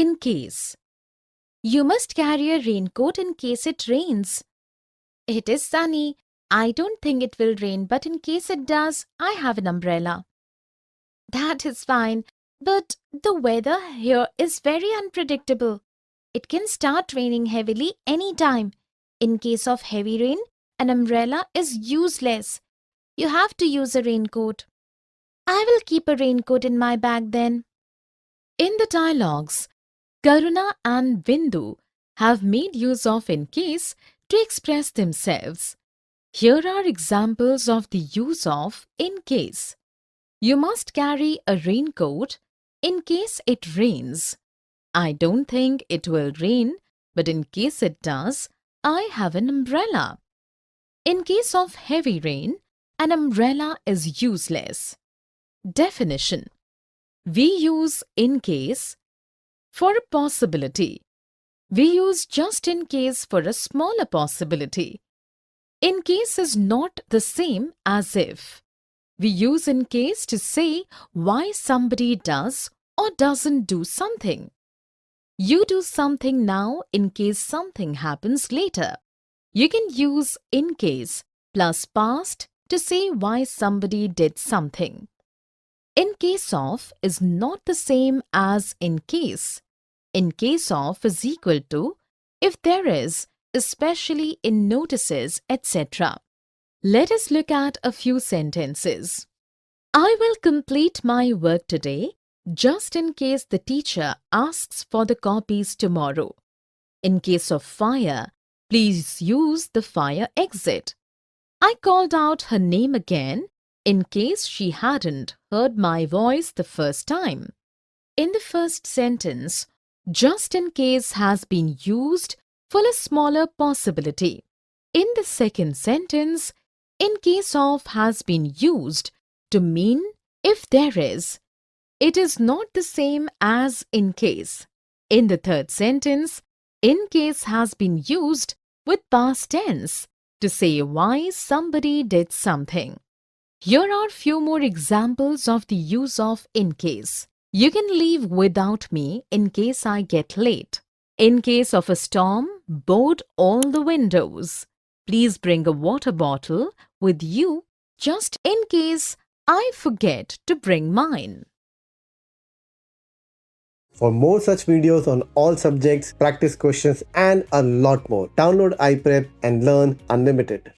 In case. You must carry a raincoat in case it rains. It is sunny. I don't think it will rain, but in case it does, I have an umbrella. That is fine, but the weather here is very unpredictable. It can start raining heavily anytime. In case of heavy rain, an umbrella is useless. You have to use a raincoat. I will keep a raincoat in my bag then. In the dialogues, Karuna and Bindu have made use of in case to express themselves. Here are examples of the use of in case. You must carry a raincoat in case it rains. I don't think it will rain, but in case it does, I have an umbrella. In case of heavy rain, an umbrella is useless. Definition. We use in case for a possibility. We use just in case for a smaller possibility. In case is not the same as if. We use in case to say why somebody does or doesn't do something. You do something now in case something happens later. You can use in case plus past to say why somebody did something. In case of is not the same as in case. In case of is equal to if there is, especially in notices, etc. Let us look at a few sentences. I will complete my work today just in case the teacher asks for the copies tomorrow. In case of fire, please use the fire exit. I called out her name again in case she hadn't heard my voice the first time. In the first sentence, just in case has been used for a smaller possibility. In the second sentence, in case of has been used to mean if there is. It is not the same as in case. In the third sentence, in case has been used with past tense to say why somebody did something. Here are few more examples of the use of in case. You can leave without me in case I get late. In case of a storm, board all the windows. Please bring a water bottle with you just in case I forget to bring mine. For more such videos on all subjects, practice questions and a lot more, download iPrep and learn unlimited.